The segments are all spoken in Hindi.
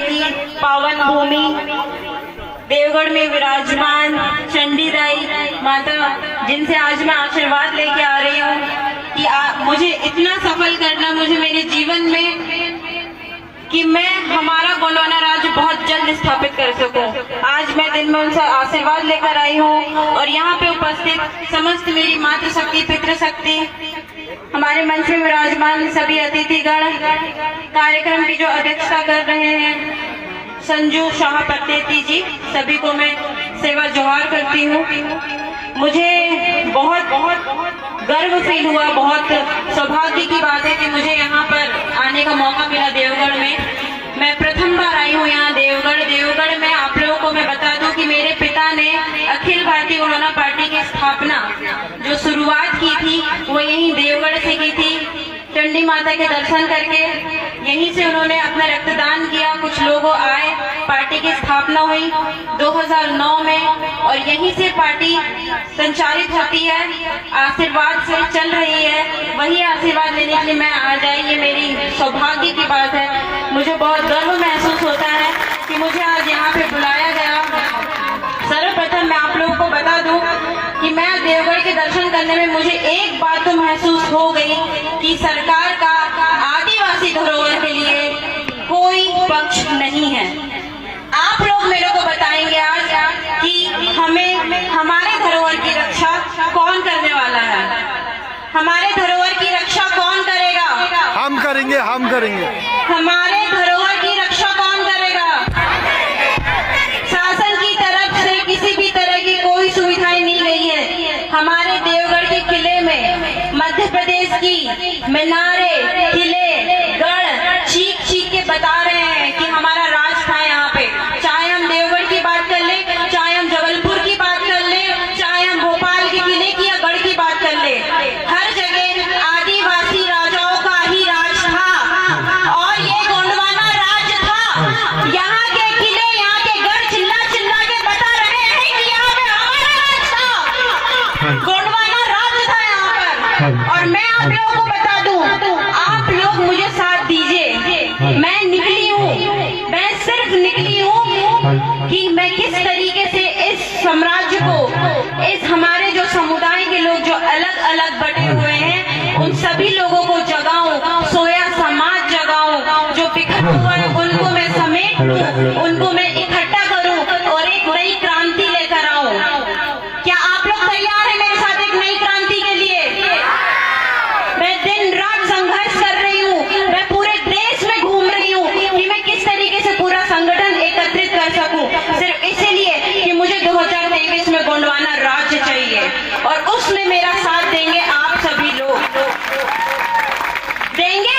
की पावन भूमि देवगढ़ में विराजमान चंडी दाई माता, जिनसे आज मैं आशीर्वाद लेके आ रही हूँ कि मुझे इतना सफल करना मुझे मेरे जीवन में कि मैं हमारा गोंडवाना राज्य बहुत जल्द स्थापित कर सकूं। आज मैं दिन में उनसे आशीर्वाद लेकर आई हूं और यहाँ पे उपस्थित समस्त मेरी मातृशक्ति, पितृशक्ति, हमारे मंच में विराजमान सभी अतिथिगण, कार्यक्रम की जो अध्यक्षता कर रहे हैं संजू शाह पत्तेती जी, सभी को मैं सेवा जोहार करती हूँ। मुझे बहुत बहुत गर्व फील हुआ, बहुत सौभाग्य की बात है कि मुझे यहाँ पर आने का मौका मिला देवगढ़ में। मैं प्रथम बार आई हूँ यहाँ देवगढ़ में। आप लोगों को मैं बता दूं कि मेरे पिता ने अखिल भारतीय गोंडवाना पार्टी की स्थापना जो शुरुआत की थी वो यहीं देवगढ़ से की थी। चंडी माता के दर्शन करके यहीं से उन्होंने अपना रक्तदान किया, कुछ लोगों आए, पार्टी की स्थापना हुई 2009 में और यहीं से पार्टी संचालित होती है, आशीर्वाद से चल रही है। वही आशीर्वाद लेने के लिए मैं आ जाए, ये मेरी सौभाग्य की बात है। मुझे बहुत गर्व महसूस होता है कि मुझे आज यहाँ पे बुलाया गया। सर्वप्रथम मैं आप लोगों को बता दूं कि मैं देवगढ़ के दर्शन करने में मुझे एक बात तो महसूस हो गई कि सरकार का आदिवासी धरोहर के लिए कोई पक्ष नहीं है। आप लोग मेरे को बताएंगे आज कि हमें हमारे धरोहर की रक्षा कौन करने वाला है, हमारे धरोहर की रक्षा कौन करेगा? हम करेंगे, हम करेंगे। हमारे धरोहर की रक्षा कौन करेगा? शासन की तरफ से किसी भी तरह की कोई सुविधाएं नहीं गई है। हमारे देवगढ़ के किले में मध्य प्रदेश की मीनारे, किले, गढ़ चीख चीख के बता रहे हैं कि हमारा राज था यहाँ पे। चाहे हम देवगढ़ की बात कर ले, चाहे हम जबलपुर की बात कर ले, चाहे हम भोपाल के किले की या गढ़ की बात कर ले, हर जगह आदिवासी राजाओं का ही राज था और ये गोंडवाना राज था। यहाँ के किले, यहाँ के गढ़ चिल्ला चिल्ला के बता रहे हैं कि यहाँ पे हमारा राज था, गोंडवाना राज था यहाँ पर। और मैं आप लोगों को बता दूं, आप लोग मुझे साथ दीजिए। मैं निकली हूँ, मैं सिर्फ निकली हूँ कि मैं किस तरीके से इस साम्राज्य को, इस हमारे जो समुदाय के लोग जो अलग अलग बटे हुए हैं उन सभी लोगों को जगाऊं, सोया समाज जगाऊं, जो बिखर हुआ है उनको मैं समेट लूं, उनको मैं इकट्ठा करूं और एक नई क्रांति लेकर आऊं। क्या आप लोग तैयार हैं मेरे साथ एक नई क्रांति के लिए? मैं दिन रात संघर्ष कर रही हूँ, मैं पूरे देश में घूम रही हूँ कि मैं किस तरीके से पूरा संगठन एकत्रित कर सकूं, सिर्फ इसीलिए कि मुझे 2023 में गोंडवाना राज्य चाहिए और उसमें मेरा साथ देंगे आप सभी लोग। देंगे?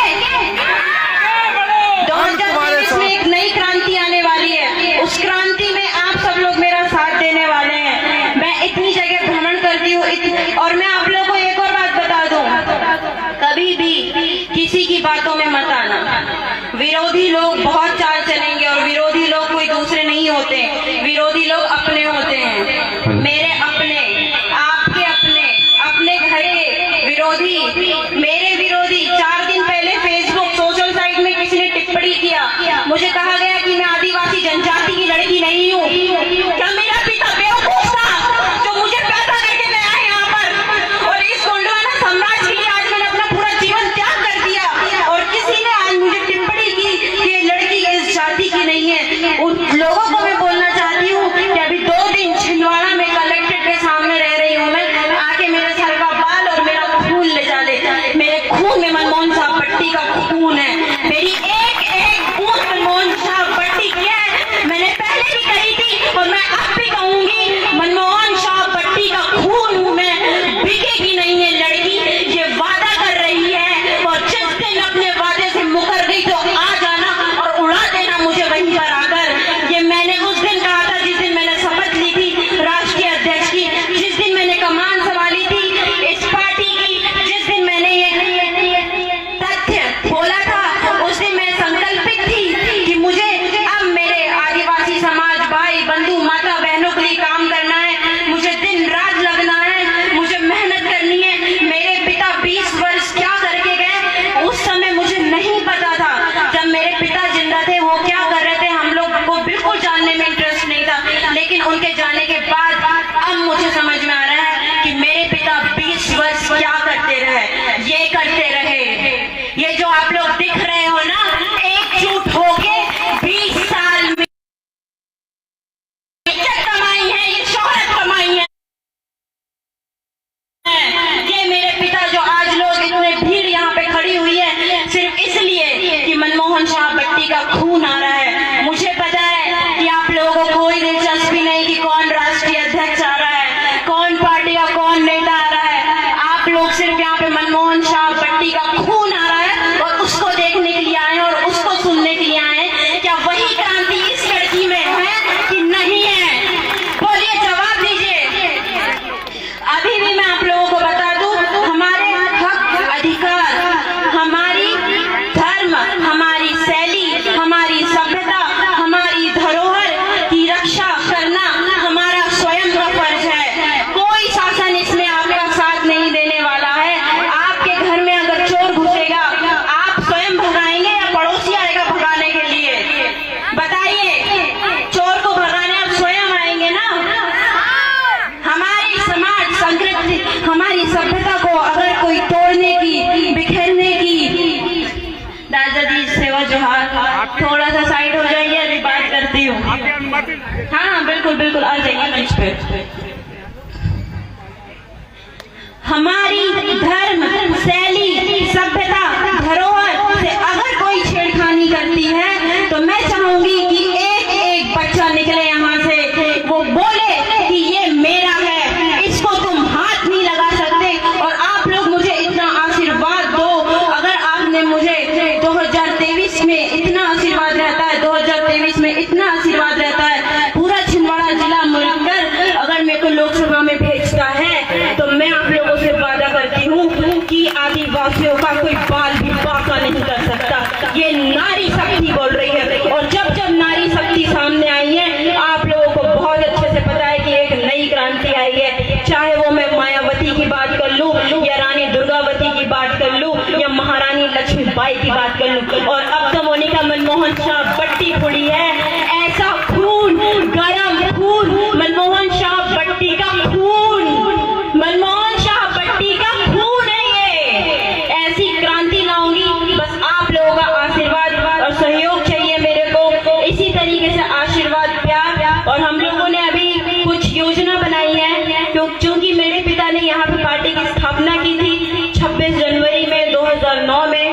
2023 में एक नई क्रांति आने वाली है, उस क्रांति में आप सब लोग मेरा साथ देने वाले हैं। मैं इतनी जगह भ्रमण करती हूँ और मैं आप लोगों को एक और बात बता दूं, कभी भी किसी की बातों में मत आना। विरोधी लोग बहुत चाल चलेंगे और विरोधी लोग कोई दूसरे नहीं होते, विरोधी लोग अपने होते हैं। मेरे अपने, आपके अपने, अपने घर के विरोधी, मेरे विरोधी। 4 दिन पहले फेसबुक सोशल साइट में किसी ने टिप्पणी किया, मुझे कहा गया कि मैं आदिवासी जनजाति की लड़की नहीं हूँ। क्या मेरा पिता बेवकूफ था जो मुझे पैदा करके लाया यहाँ पर और इस गोंडवाना साम्राज्य के लिए आज मैंने अपना पूरा जीवन त्याग कर दिया और किसी ने आज मुझे टिप्पणी की कि ये लड़की इस जाति की नहीं है। उन लोगों को मैं बोलना चाहती हूँ कि अभी 2 दिन छिंदवाड़ा में कलेक्ट्रेट के सामने रह रही हूँ मैं, आके मेरे सर का बाल और मेरा खून ले जा ले। मेरे खून में मनमोहन साहब पट्टी का खून है, मेरी एक एक बूंद मनमोहन खून आ रहा है। मुझे पता है कि आप लोगों को कोई दिलचस्पी नहीं कि कौन राष्ट्रीय अध्यक्ष आ रहा है, कौन पार्टी का कौन नेता आ रहा है। आप लोग सिर्फ यहाँ पे मनमोहन शाह बट्टी का खून आ रहा है और उसको देखने के लिए आए हैं और उसको सुनने के लिए आए हैं। क्या वही क्रांति इस लड़की में है कि नहीं है? बोलिए, जवाब दीजिए। अभी भी मैं आप लोगों को बता दूं, हमारे हक अधिकार, हमारी धर्म, हमारी शैली, हमारी सभ्यता, हमारी धरोहर की रक्षा करना हमारा स्वयं का फर्ज है। कोई शासन इसमें आपका साथ नहीं देने वाला है। आपके घर में अगर चोर घुसेगा, आप स्वयं भगाएंगे या पड़ोसी आएगा भगाने के लिए? बताइए, चोर को भगाने आप स्वयं आएंगे ना? हमारी समाज संस्कृति, हमारी सभ्यता को अगर कोई तोड़ने की, बिखेरने की, दादा जी सेवा जोहार, थोड़ा सा साइड हो जाइए, अभी बात करती हूँ। हाँ बिल्कुल बिल्कुल, आ जाइए मंच पे। हमारी धर्म, शैली, सभ्यता, धरोहर से अगर कोई छेड़खानी करती है तो मैं चाहूंगी कि एक एक बच्चा निकले यहाँ से, वो बोले कि ये मेरा है, इसको तुम हाथ नहीं लगा सकते। और आप लोग मुझे इतना आशीर्वाद दो। अगर आपने मुझे 2023 में इतना आशीर्वाद रहता है, 2023 में इतना आशीर्वाद रहता है, पूरा छिंदवाड़ा जिला मिलकर अगर मेरे को लोकसभा में भेजता है तो मैं आप लोगों से वादा करती हूँ कि आदिवासियों का कोई बाल भी बांका नहीं कर सकता। ये नारी शक्ति बोल रही है और जब जब नारी शक्ति सामने आई है, आप लोगों को बहुत अच्छे से पता है कि एक नई क्रांति आई है। चाहे वो मैं मायावती की बात कर लूं या रानी दुर्गावती की बात कर लूं या महारानी लक्ष्मीबाई की बात कर लूं, और अब तो मोनिका मनमोहन शाह बट्टी फुड़ी है। ऐसा खून, गरम खून, मनमोहन शाह बट्टी का खून, मनमोहन शाह बट्टी का खून है ये। ऐसी क्रांति लाऊंगी, बस आप लोगों का आशीर्वाद और सहयोग चाहिए मेरे को। इसी तरीके से आशीर्वाद, प्यार। और हम लोगों ने अभी कुछ योजना बनाई है, क्योंकि मेरे पिता ने यहाँ पे पार्टी की स्थापना की थी 26 जनवरी में 2009 में।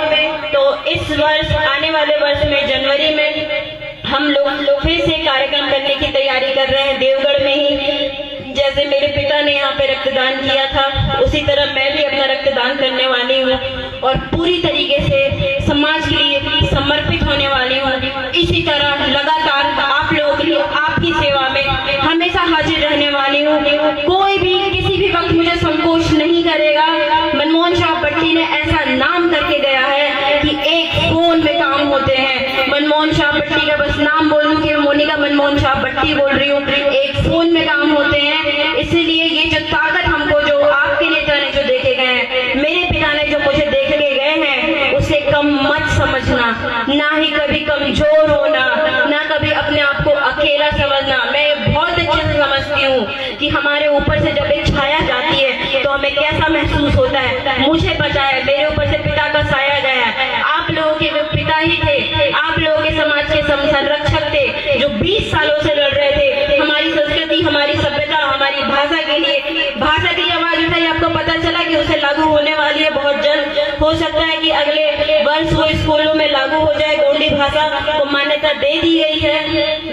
तो इस वर्ष, आने वाले वर्ष में जनवरी में हम लोग फिर से कार्यक्रम करने की तैयारी कर रहे हैं देवगढ़ में ही। जैसे मेरे पिता ने यहाँ पे रक्तदान किया था, उसी तरह मैं भी अपना रक्तदान करने वाली हूँ और पूरी तरीके से समाज के लिए समर्पित होने वाली हूँ। इसी तरह लगातार आप लोगों के लिए, आपकी सेवा में हमेशा हाजिर रहने वाली हूँ। कोई भी किसी भी वक्त मुझे संकोच नहीं करेगा। मनमोहन शाह बट्टी ने ऐसा नाम करके गया है कि एक फोन में काम होते हैं। मनमोहन शाह बट्टी का बस नाम बोलूं कि मोनिका मनमोहन शाह बट्टी बोल रही हूँ, एक फोन में काम होते हैं। इसलिए ये जो ताकत हमको, जो आपके नेता ने जो देखे गए हैं, मेरे पिता ने जो मुझे देख के गए हैं, उसे कम मत समझना, ना ही कभी कमजोर होना, ना कभी अपने आप को अकेला समझना। मैं बहुत अच्छे से समझती हूँ कि हमारे ऊपर से जब एक छाया जाती है तो हमें कैसा महसूस होता है। मुझे पता है, मेरे ऊपर से पिता का साया गया है। आप लोगों के पिता ही थे, आप लोगों के समाज के संरक्षक थे, जो 20 सालों से लड़ रहे थे हमारी संस्कृति, हमारी सभ्यता, हमारी भाषा के लिए। भाषा की आवाज उठाई, आपको पता चला कि उसे लागू होने वाली है बहुत जल्द। हो सकता है कि अगले वर्ष वो स्कूलों में लागू हो जाए। गोंडी भाषा को मान्यता दे दी गई है।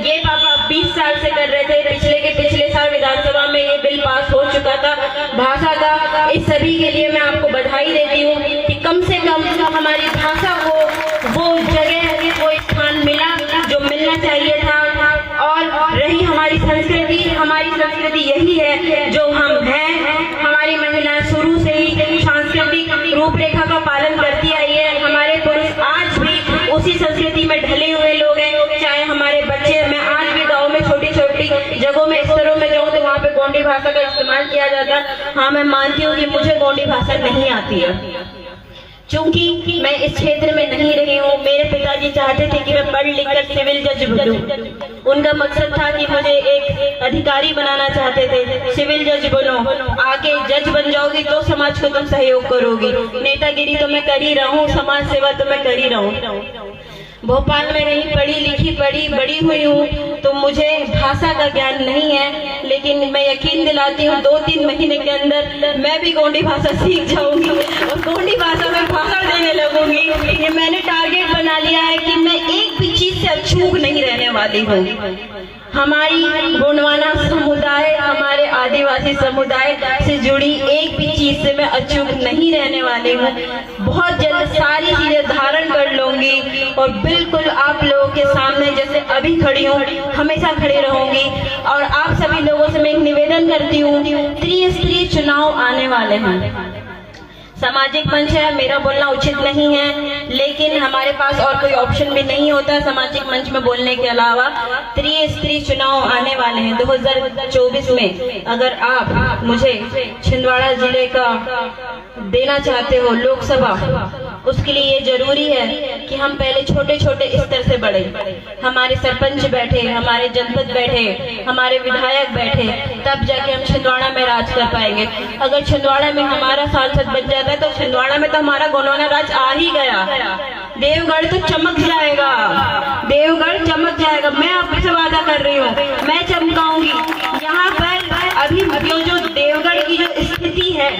ये पापा 20 साल से कर रहे थे। पिछले साल विधानसभा में ये बिल पास हो चुका था भाषा का। इस सभी के लिए मैं आपको बधाई देती हूँ कि कम से कम हमारी भाषा को वो जगह, वो स्थान मिला जो मिलना चाहिए था। और रही हमारी संस्कृति, हमारी संस्कृति यही है जो हम हैं। हमारी महिलाएं शुरू से ही सांस्कृतिक रूपरेखा का पालन करती आई है। हमारे पुरुष आज भी उसी संस्कृति में ढले हुए लोग हैं। चाहे हमारे बच्चे, मैं आज भी गाँव में छोटी छोटी जगहों में, स्तरों में जाऊँ तो वहाँ पे गोंडी भाषा का इस्तेमाल किया जाता है। हाँ, मैं मानती हूँ कि मुझे गोंडी भाषा नहीं आती है, क्योंकि मैं इस क्षेत्र में नहीं रही हूँ। मेरे पिताजी चाहते थे कि मैं पढ़ लिख कर सिविल जज बनूं। उनका मकसद था कि मुझे एक अधिकारी बनाना चाहते थे। सिविल जज बनो, आगे जज बन जाओगी तो समाज को तुम सहयोग करोगी। नेतागिरी तो मैं कर ही रहा हूँ, समाज सेवा तो मैं कर ही रहा हूँ। भोपाल में रही, पढ़ी लिखी, बड़ी हुई हूँ, तो मुझे भाषा का ज्ञान नहीं है, लेकिन मैं यकीन दिलाती हूँ 2-3 महीने के अंदर मैं भी गोंडी भाषा सीख जाऊंगी और गोंडी भाषा में भाषण देने लगूंगी। ये मैंने टारगेट बना लिया है कि मैं एक भी चीज से अछूत नहीं रहने वाली हूँ। हमारी गोंडवाना समुदाय, हमारे आदिवासी समुदाय से जुड़ी एक भी चीज से मैं अचूक नहीं रहने वाली हूँ। बहुत जल्द सारी चीजें धारण कर लूंगी और बिल्कुल आप लोगों के सामने जैसे अभी खड़ी हूँ हमेशा खड़ी रहूंगी। और आप सभी लोगों से मैं एक निवेदन करती हूँ, त्रिस्तरीय चुनाव आने वाले हैं। सामाजिक मंच है, मेरा बोलना उचित नहीं है, लेकिन हमारे पास और कोई ऑप्शन भी नहीं होता सामाजिक मंच में बोलने के अलावा। त्रिस्तरीय चुनाव आने वाले हैं 2024 में। अगर आप मुझे छिंदवाड़ा जिले का देना चाहते हो लोकसभा, उसके लिए ये जरूरी है कि हम पहले छोटे छोटे स्तर से बढ़े। हमारे सरपंच बैठे, हमारे जनपद बैठे, हमारे विधायक बैठे, तब जाके हम छिंदवाड़ा में राज कर पाएंगे। अगर छिंदवाड़ा में हमारा सांसद बन जाता है तो छिंदवाड़ा में तो हमारा गोंडवाना राज आ ही गया। देवगढ़ तो चमक जाएगा, देवगढ़ चमक जाएगा। मैं आपसे वादा कर रही हूँ, मैं चमकाऊंगी। यहाँ पर अभी जो देवगढ़ की जो स्थिति है,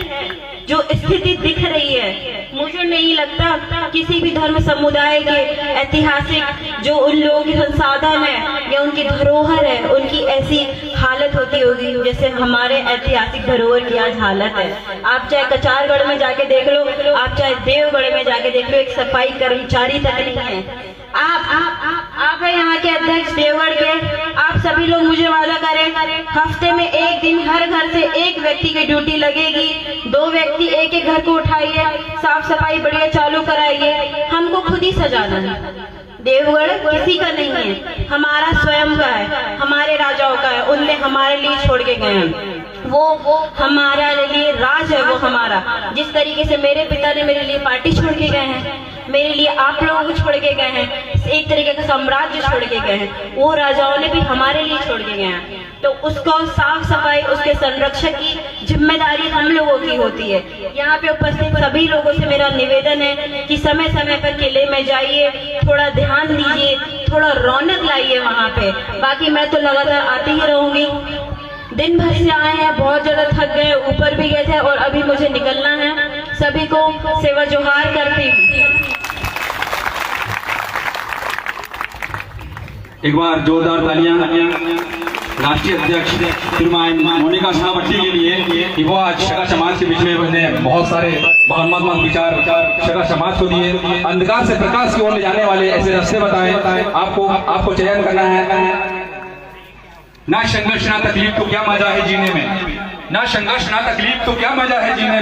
जो स्थिति दिख रही है, मुझे नहीं लगता किसी भी धर्म समुदाय के ऐतिहासिक जो उन लोगों के संसाधन है या उनकी धरोहर है, उनकी ऐसी हालत होती होगी जैसे हमारे ऐतिहासिक धरोहर की आज हालत है। आप चाहे कचारगढ़ में जाके देख लो, आप चाहे देवगढ़ में जाके देख लो, एक सफाई कर्मचारी तक नहीं है। आप है यहाँ के अध्यक्ष देवगढ़ के। आप सभी लोग मुझे वादा करें, हफ्ते में एक दिन हर घर से एक व्यक्ति की ड्यूटी लगेगी। 2 व्यक्ति एक एक घर को उठाइए, साफ सफाई बढ़िया चालू कराइए। हमको खुद ही सजाना है। देवगढ़ किसी का नहीं है, हमारा स्वयं का है, हमारे राजाओं का है। उनने हमारे लिए छोड़ के गए हैं, वो हमारे लिए राज है, वो हमारा। जिस तरीके से मेरे पिता ने मेरे लिए पार्टी छोड़ के गए हैं, मेरे लिए आप लोगों को छोड़ के गए हैं, एक तरीके का साम्राज्य छोड़ के गए हैं, वो राजाओं ने भी हमारे लिए छोड़ के गए हैं। तो उसको साफ सफाई, उसके संरक्षक की जिम्मेदारी हम लोगों की होती है। यहाँ पे उपस्थित सभी लोगों से मेरा निवेदन है कि समय समय पर किले में जाइए, थोड़ा ध्यान दीजिए, थोड़ा रौनक लाइए वहाँ पे। बाकी मैं तो लगातार आती ही रहूंगी। दिन भर से आए हैं, बहुत ज्यादा थक गए, ऊपर भी गए थे और अभी मुझे निकलना है। सभी को सेवा जोहार करती हूँ। एक बार जोरदार तालियां राष्ट्रीय अध्यक्ष श्रीमान मोनिका शाह भट्टी के लिए कि वो आज शका समाज के विषय में बहुत सारे भावनात्मक विचार शका समाज को दिए। अंधकार से प्रकाश की ओर ले जाने वाले ऐसे रास्ते बताए। आपको चयन करना है। ना संघर्ष ना तकलीफ तो क्या मजा है जीने में, ना संघर्ष ना तकलीफ तो क्या मजा है जीने में।